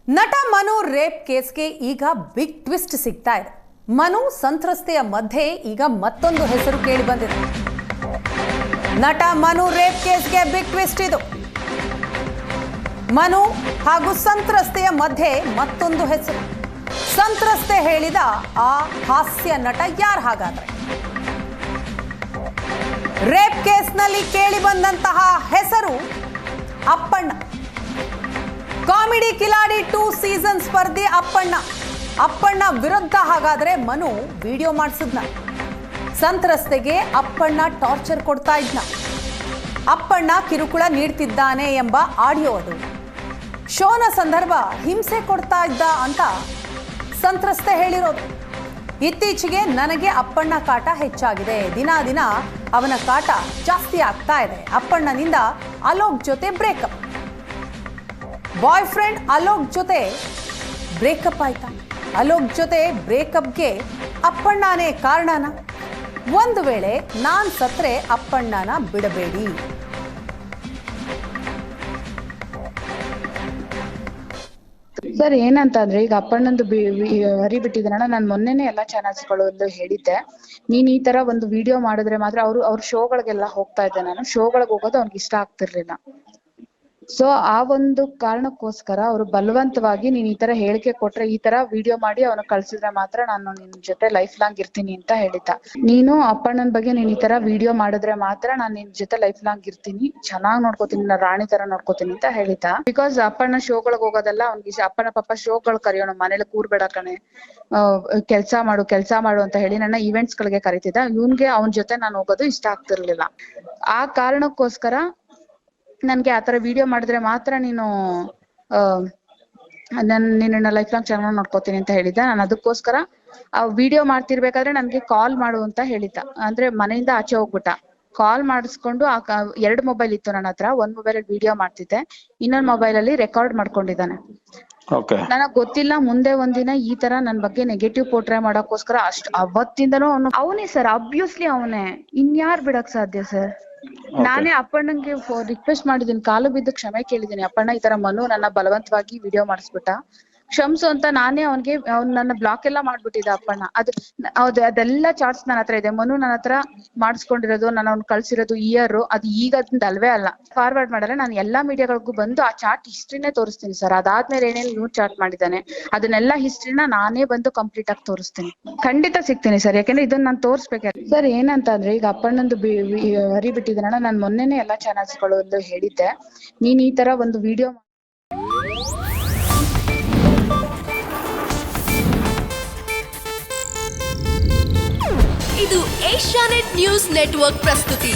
ನಟ ಮನು ರೇಪ್ ಕೇಸ್ಗೆ ಈಗ big twist ಸಿಗ್ತಾ ಇದೆ. ಮನು ಸಂತ್ರಸ್ತೆಯ ಮಧ್ಯೆ ಈಗ ಮತ್ತೊಂದು ಹೆಸರು ಕೇಳಿ ಬಂದಿದೆ. ನಟ ಮನು ರೇಪ್ ಕೇಸ್ಗೆ ಬಿಗ್ ಟ್ವಿಸ್ಟ್ ಇದು. ಮನು ಹಾಗೂ ಸಂತ್ರಸ್ತೆಯ ಮಧ್ಯೆ ಮತ್ತೊಂದು ಹೆಸರು. ಸಂತ್ರಸ್ತೆ ಹೇಳಿದ ಆ ಹಾಸ್ಯ ನಟ ಯಾರು ಹಾಗಾದ್ರೆ? ರೇಪ್ ಕೇಸ್ನಲ್ಲಿ ಕೇಳಿ ಬಂದಂತಹ ಹೆಸರು ಅಪ್ಪಣ್ಣ. ಕಾಮಿಡಿ ಕಿಲಾಡಿ 2 ಸೀಸನ್ ಸ್ಪರ್ಧಿ ಅಪ್ಪಣ್ಣ ವಿರುದ್ಧ ಹಾಗಾದ್ರೆ ಮನು ವಿಡಿಯೋ ಮಾಡಿಸಿದ್ನ. ಸಂತ್ರಸ್ತೆಗೆ ಅಪ್ಪಣ್ಣ ಟಾರ್ಚರ್ ಕೊಡ್ತಾ ಇದ್ನ. ಅಪ್ಪಣ್ಣ ಕಿರುಕುಳ ನೀಡ್ತಿದ್ದಾನೆ ಎಂಬ ಆಡಿಯೋ ಅದು. ಶೋನ ಸಂದರ್ಭ ಹಿಂಸೆ ಕೊಡ್ತಾ ಇದ್ದ ಅಂತ ಸಂತ್ರಸ್ತೆ ಹೇಳಿರೋದು. ಇತ್ತೀಚೆಗೆ ನನಗೆ ಅಪ್ಪಣ್ಣ ಕಾಟ ಹೆಚ್ಚಾಗಿದೆ, ದಿನ ಅವನ ಕಾಟ ಜಾಸ್ತಿ ಆಗ್ತಾ ಇದೆ. ಅಪ್ಪಣ್ಣನಿಂದ ಅಲೋಕ್ ಜೊತೆ ಬ್ರೇಕಪ್. ಬಾಯ್ ಫ್ರೆಂಡ್ ಅಲೋಕ್ ಜೊತೆ ಬ್ರೇಕಪ್ ಆಯ್ತಾ? ಅಲೋಕ್ ಜೊತೆ ಬ್ರೇಕಪ್ಗೆ ಅಪ್ಪಣ್ಣನೇ ಕಾರಣನ? ಒಂದು ವೇಳೆ ನಾನ್ ಸತ್ರೆ ಅಪ್ಪಣ್ಣನ ಬಿಡಬೇಡಿ. ಸರ್ ಏನಂತಂದ್ರೆ ಈಗ ಅಪ್ಪಣ್ಣಂದು ಹರಿಬಿಟ್ಟಿದ್ರಣ್ಣ. ನಾನು ಮೊನ್ನೆನೆ ಎಲ್ಲಾ ಚಾನಲ್ಸ್ಗಳು ಹೇಳಿದ್ದೆ, ನೀನ್ ಈ ತರ ಒಂದು ವಿಡಿಯೋ ಮಾಡಿದ್ರೆ ಮಾತ್ರ ಅವ್ರ ಶೋಗಳಿಗೆಲ್ಲ ಹೋಗ್ತಾ ಇದ್ದೆ. ನಾನು ಶೋಗಳಿಗೆ ಹೋಗೋದು ಅವ್ನಿಗೆ ಇಷ್ಟ ಆಗ್ತಿರ್ಲಿಲ್ಲ. ಸೊ ಆ ಒಂದು ಕಾರಣಕ್ಕೋಸ್ಕರ ಅವರು ಬಲವಂತವಾಗಿ ನೀನ್ ಈ ತರ ಹೇಳಿಕೆ ಕೊಟ್ರೆ, ಈ ತರ ವಿಡಿಯೋ ಮಾಡಿ ಅವನು ಕಳ್ಸಿದ್ರೆ ಮಾತ್ರ ನಾನು ನಿನ್ ಜೊತೆ ಲೈಫ್ ಲಾಂಗ್ ಇರ್ತೀನಿ ಅಂತ ಹೇಳಿದ್ದ. ನೀನು ಅಪ್ಪಣ್ಣನ ಬಗ್ಗೆ ನೀನ್ ಈ ತರ ವಿಡಿಯೋ ಮಾಡಿದ್ರೆ ಮಾತ್ರ ನಾನು ನಿನ್ ಜೊತೆ ಲೈಫ್ ಲಾಂಗ್ ಇರ್ತೀನಿ, ಚೆನ್ನಾಗ್ ನೋಡ್ಕೋತೀನಿ, ನಾ ರಾಣಿ ತರ ನೋಡ್ಕೋತೀನಿ ಅಂತ ಹೇಳಿದ್ದ. ಬಿಕಾಸ್ ಅಪ್ಪಣ್ಣ ಶೋಗಳಿಗೆ ಹೋಗೋದೆಲ್ಲ ಅವ್ನಿಗೆ ಅಪ್ಪನ ಪಾಪ ಶೋಗಳು ಕರೆಯೋಣ, ಮನೇಲಿ ಕೂರ್ಬೇಡ ಕಣೆ, ಕೆಲ್ಸ ಮಾಡು ಅಂತ ಹೇಳಿ ನನ್ನ ಈವೆಂಟ್ಸ್ ಗಳಿಗೆ ಕರಿತಿದ್ದ. ಇವನ್ಗೆ ಅವನ ಜೊತೆ ನಾನು ಹೋಗೋದು ಇಷ್ಟ ಆಗ್ತಿರ್ಲಿಲ್ಲ. ಆ ಕಾರಣಕ್ಕೋಸ್ಕರ ನನ್ಗೆ ಆತರ ವಿಡಿಯೋ ಮಾಡಿದ್ರೆ ಮಾತ್ರ ನೀನು ನಿನ್ನ ಲೈಫ್ ಲಾಂಗ್ ಚೆನ್ನಾಗಿ ನೋಡ್ಕೋತೀನಿ ಅಂತ ಹೇಳಿದ್ದ. ನಾನು ಅದಕ್ಕೋಸ್ಕರ ಆ ವಿಡಿಯೋ ಮಾಡ್ತಿರ್ಬೇಕಾದ್ರೆ ನನ್ಗೆ ಕಾಲ್ ಮಾಡು ಅಂತ ಹೇಳಿದ್ದ. ಅಂದ್ರೆ ಮನೆಯಿಂದ ಆಚೆ ಹೋಗ್ಬಿಟ್ಟ. ಕಾಲ್ ಮಾಡಿಸ್ಕೊಂಡು 2 ಮೊಬೈಲ್ ಇತ್ತು ನನ್ನ ಹತ್ರ. ಒಂದ್ ಮೊಬೈಲ್ ಅಲ್ಲಿ ವಿಡಿಯೋ ಮಾಡ್ತಿದ್ದೆ, ಇನ್ನೊಂದ್ ಮೊಬೈಲ್ ಅಲ್ಲಿ ರೆಕಾರ್ಡ್ ಮಾಡ್ಕೊಂಡಿದ್ದಾನೆ. ನನಗ್ ಗೊತ್ತಿಲ್ಲ ಮುಂದೆ ಒಂದಿನ ಈ ತರ ನನ್ ಬಗ್ಗೆ ನೆಗೆಟಿವ್ ಪೋರ್ಟ್ರೇ ಮಾಡಕ್ಕೋಸ್ಕರ ಅವತ್ತಿಂದನೂ ಅವನೇ ಸರ್, ಅಬ್ವಿಯಸ್ಲಿ ಅವನೇ. ಇನ್ಯಾರ್ ಬಿಡಕ್ ಸಾಧ್ಯ ಸರ್? ನಾನೇ ಅಪ್ಪಣ್ಣಂಗೆ ರಿಕ್ವೆಸ್ಟ್ ಮಾಡಿದೀನಿ, ಕಾಲು ಬಿದ್ದು ಕ್ಷಮೆ ಕೇಳಿದೀನಿ. ಅಪ್ಪಣ್ಣ ಈ ತರ ಮನು ನನ್ನ ಬಲವಂತವಾಗಿ ವಿಡಿಯೋ ಮಾಡಿಸ್ಬಿಟ್ಟ, ಕ್ಷಮ್ಸು ಅಂತ. ನಾನೇ ಅವ್ನ್ ನನ್ನ ಬ್ಲಾಕ್ ಎಲ್ಲ ಮಾಡ್ಬಿಟ್ಟಿದ್ದ ಅಪ್ಪಣ್ಣ. ಅದೆಲ್ಲ ಚಾರ್ಟ್ಸ್ ನನ್ನ ಹತ್ರ ಇದೆ. ಮನು ನನ್ನ ಹತ್ರ ಮಾಡಿಸ್ಕೊಂಡಿರೋದು, ನಾನು ಅವ್ನ್ ಕಳ್ಸಿರೋದು ಇಯರ್, ಅದು ಈಗದಿಂದ ಅಲ್ವೇ ಅಲ್ಲ. ಫಾರ್ವರ್ಡ್ ಮಾಡಿದ್ರೆ ನಾನು ಎಲ್ಲಾ ಮೀಡಿಯಾಗಳಿಗೂ ಬಂದು ಆ ಚಾರ್ಟ್ ಹಿಸ್ಟ್ರಿನೇ ತೋರಿಸ್ತೀನಿ ಸರ್. ಅದಾದ್ಮೇಲೆ ಏನೇನು ನ್ಯೂ ಚಾರ್ಟ್ ಮಾಡಿದ್ದಾನೆ ಅದನ್ನೆಲ್ಲ ಹಿಸ್ಟ್ರಿನ ನಾನೇ ಬಂದು ಕಂಪ್ಲೀಟ್ ಆಗಿ ತೋರಿಸ್ತೀನಿ. ಖಂಡಿತ ಸಿಗ್ತೀನಿ ಸರ್, ಯಾಕಂದ್ರೆ ಇದನ್ನ ನಾನು ತೋರಿಸ್ಬೇಕಾದ್ರೆ. ಸರ್ ಏನಂತಂದ್ರೆ ಈಗ ಅಪ್ಪಣ್ಣಂದು ಹರಿಬಿಟ್ಟಿದ್ರಣ್ಣ. ನಾನು ಮೊನ್ನೆನೆ ಎಲ್ಲಾ ಚಾನಲ್ಸ್ಗಳು ಹೇಳಿದ್ದೆ, ನೀನ್ ಈ ತರ ಒಂದು ವಿಡಿಯೋ ಇದು ಏಷ್ಯಾನೆಟ್ ನ್ಯೂಸ್ ನೆಟ್ವರ್ಕ್ ಪ್ರಸ್ತುತಿ.